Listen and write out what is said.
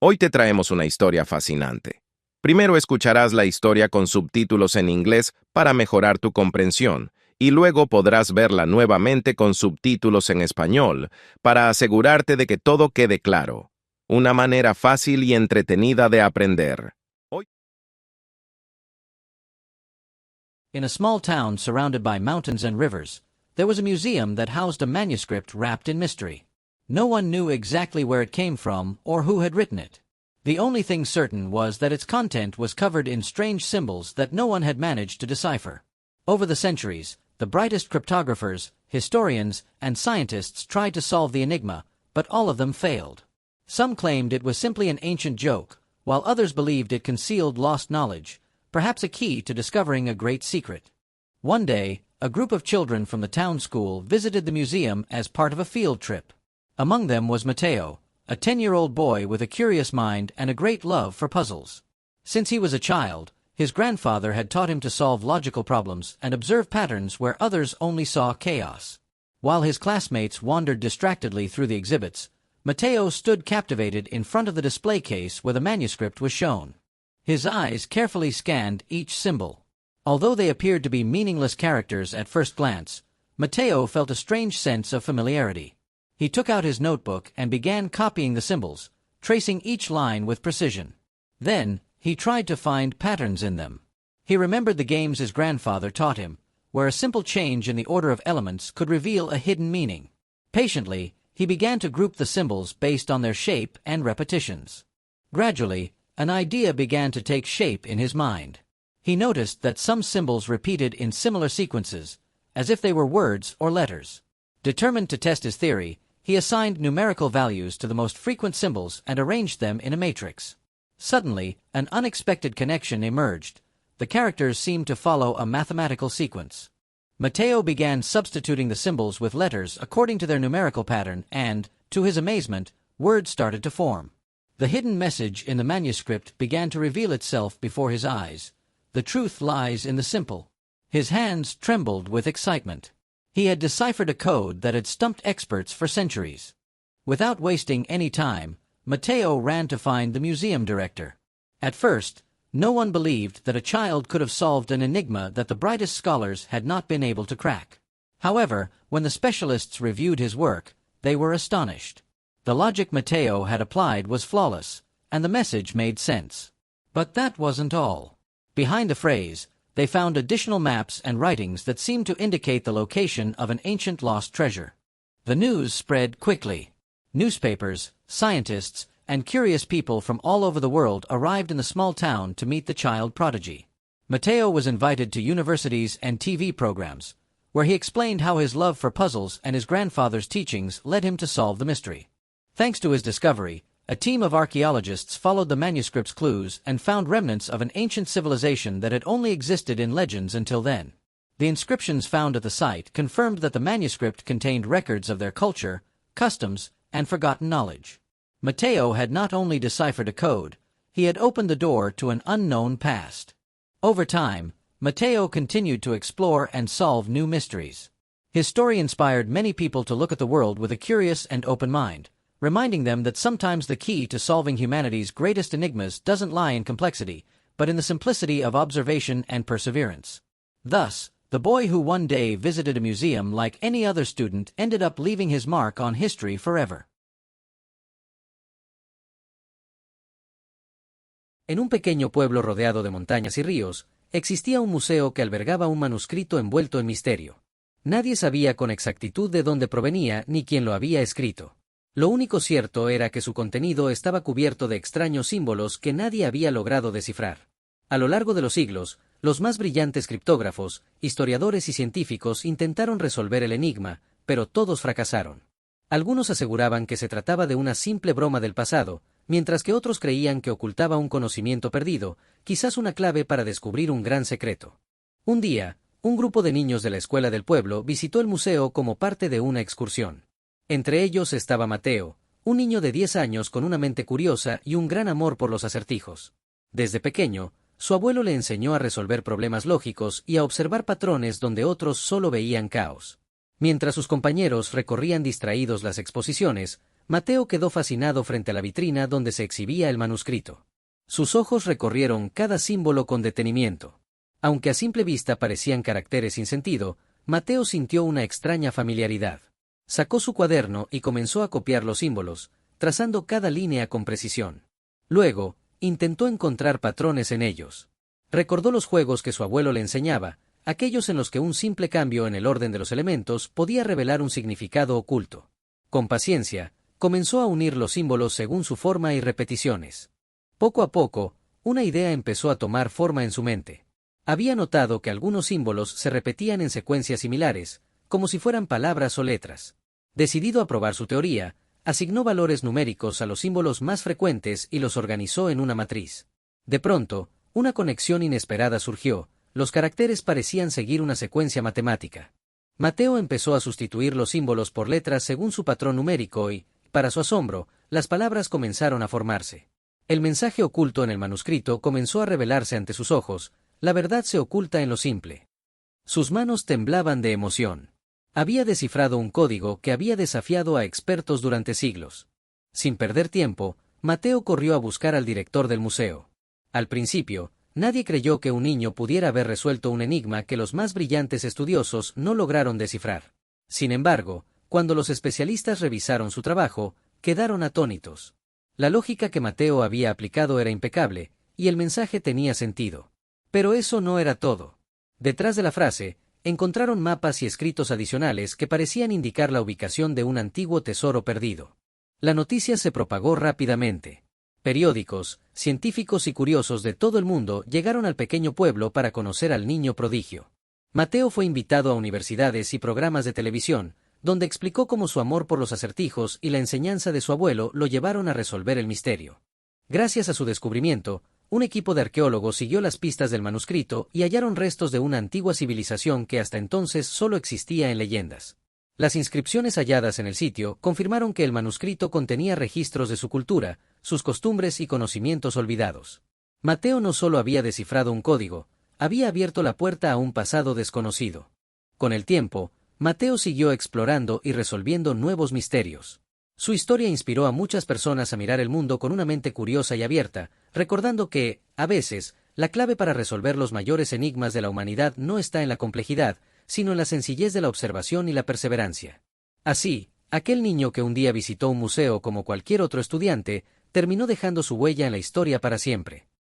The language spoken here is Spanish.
Hoy te traemos una historia fascinante. Primero escucharás la historia con subtítulos en inglés para mejorar tu comprensión, y luego podrás verla nuevamente con subtítulos en español para asegurarte de que todo quede claro. Una manera fácil y entretenida de aprender. In a small town surrounded by mountains and rivers, there was a museum that housed a manuscript wrapped in mystery. No one knew exactly where it came from or who had written it. The only thing certain was that its content was covered in strange symbols that no one had managed to decipher. Over the centuries, the brightest cryptographers, historians, and scientists tried to solve the enigma, but all of them failed. Some claimed it was simply an ancient joke, while others believed it concealed lost knowledge, perhaps a key to discovering a great secret. One day, a group of children from the town school visited the museum as part of a field trip. Among them was Matteo, a 10-year-old boy with a curious mind and a great love for puzzles. Since he was a child, his grandfather had taught him to solve logical problems and observe patterns where others only saw chaos. While his classmates wandered distractedly through the exhibits, Matteo stood captivated in front of the display case where the manuscript was shown. His eyes carefully scanned each symbol. Although they appeared to be meaningless characters at first glance, Matteo felt a strange sense of familiarity. He took out his notebook and began copying the symbols, tracing each line with precision. Then, he tried to find patterns in them. He remembered the games his grandfather taught him, where a simple change in the order of elements could reveal a hidden meaning. Patiently, he began to group the symbols based on their shape and repetitions. Gradually, an idea began to take shape in his mind. He noticed that some symbols repeated in similar sequences, as if they were words or letters. Determined to test his theory, he assigned numerical values to the most frequent symbols and arranged them in a matrix. Suddenly, an unexpected connection emerged. The characters seemed to follow a mathematical sequence. Matteo began substituting the symbols with letters according to their numerical pattern and, to his amazement, words started to form. The hidden message in the manuscript began to reveal itself before his eyes. The truth lies in the simple. His hands trembled with excitement. He had deciphered a code that had stumped experts for centuries. Without wasting any time, Matteo ran to find the museum director. At first, no one believed that a child could have solved an enigma that the brightest scholars had not been able to crack. However, when the specialists reviewed his work, they were astonished. The logic Matteo had applied was flawless, and the message made sense. But that wasn't all. Behind the phrase, they found additional maps and writings that seemed to indicate the location of an ancient lost treasure. The news spread quickly. Newspapers, scientists, and curious people from all over the world arrived in the small town to meet the child prodigy. Matteo was invited to universities and TV programs, where he explained how his love for puzzles and his grandfather's teachings led him to solve the mystery. Thanks to his discovery, a team of archaeologists followed the manuscript's clues and found remnants of an ancient civilization that had only existed in legends until then. The inscriptions found at the site confirmed that the manuscript contained records of their culture, customs, and forgotten knowledge. Matteo had not only deciphered a code, he had opened the door to an unknown past. Over time, Matteo continued to explore and solve new mysteries. His story inspired many people to look at the world with a curious and open mind, reminding them that sometimes the key to solving humanity's greatest enigmas doesn't lie in complexity, but in the simplicity of observation and perseverance. Thus, the boy who one day visited a museum like any other student ended up leaving his mark on history forever. En un pequeño pueblo rodeado de montañas y ríos, existía un museo que albergaba un manuscrito envuelto en misterio. Nadie sabía con exactitud de dónde provenía ni quién lo había escrito. Lo único cierto era que su contenido estaba cubierto de extraños símbolos que nadie había logrado descifrar. A lo largo de los siglos, los más brillantes criptógrafos, historiadores y científicos intentaron resolver el enigma, pero todos fracasaron. Algunos aseguraban que se trataba de una simple broma del pasado, mientras que otros creían que ocultaba un conocimiento perdido, quizás una clave para descubrir un gran secreto. Un día, un grupo de niños de la escuela del pueblo visitó el museo como parte de una excursión. Entre ellos estaba Matteo, un niño de 10 años con una mente curiosa y un gran amor por los acertijos. Desde pequeño, su abuelo le enseñó a resolver problemas lógicos y a observar patrones donde otros solo veían caos. Mientras sus compañeros recorrían distraídos las exposiciones, Mateo quedó fascinado frente a la vitrina donde se exhibía el manuscrito. Sus ojos recorrieron cada símbolo con detenimiento. Aunque a simple vista parecían caracteres sin sentido, Mateo sintió una extraña familiaridad. Sacó su cuaderno y comenzó a copiar los símbolos, trazando cada línea con precisión. Luego, intentó encontrar patrones en ellos. Recordó los juegos que su abuelo le enseñaba, aquellos en los que un simple cambio en el orden de los elementos podía revelar un significado oculto. Con paciencia, comenzó a unir los símbolos según su forma y repeticiones. Poco a poco, una idea empezó a tomar forma en su mente. Había notado que algunos símbolos se repetían en secuencias similares, como si fueran palabras o letras. Decidido a probar su teoría, asignó valores numéricos a los símbolos más frecuentes y los organizó en una matriz. De pronto, una conexión inesperada surgió, los caracteres parecían seguir una secuencia matemática. Mateo empezó a sustituir los símbolos por letras según su patrón numérico y, para su asombro, las palabras comenzaron a formarse. El mensaje oculto en el manuscrito comenzó a revelarse ante sus ojos, la verdad se oculta en lo simple. Sus manos temblaban de emoción. Había descifrado un código que había desafiado a expertos durante siglos. Sin perder tiempo, Mateo corrió a buscar al director del museo. Al principio, nadie creyó que un niño pudiera haber resuelto un enigma que los más brillantes estudiosos no lograron descifrar. Sin embargo, cuando los especialistas revisaron su trabajo, quedaron atónitos. La lógica que Mateo había aplicado era impecable, y el mensaje tenía sentido. Pero eso no era todo. Detrás de la frase, encontraron mapas y escritos adicionales que parecían indicar la ubicación de un antiguo tesoro perdido. La noticia se propagó rápidamente. Periódicos, científicos y curiosos de todo el mundo llegaron al pequeño pueblo para conocer al niño prodigio. Mateo fue invitado a universidades y programas de televisión, donde explicó cómo su amor por los acertijos y la enseñanza de su abuelo lo llevaron a resolver el misterio. Gracias a su descubrimiento, un equipo de arqueólogos siguió las pistas del manuscrito y hallaron restos de una antigua civilización que hasta entonces solo existía en leyendas. Las inscripciones halladas en el sitio confirmaron que el manuscrito contenía registros de su cultura, sus costumbres y conocimientos olvidados. Mateo no solo había descifrado un código, había abierto la puerta a un pasado desconocido. Con el tiempo, Mateo siguió explorando y resolviendo nuevos misterios. Su historia inspiró a muchas personas a mirar el mundo con una mente curiosa y abierta, recordando que, a veces, la clave para resolver los mayores enigmas de la humanidad no está en la complejidad, sino en la sencillez de la observación y la perseverancia. Así, aquel niño que un día visitó un museo como cualquier otro estudiante, terminó dejando su huella en la historia para siempre.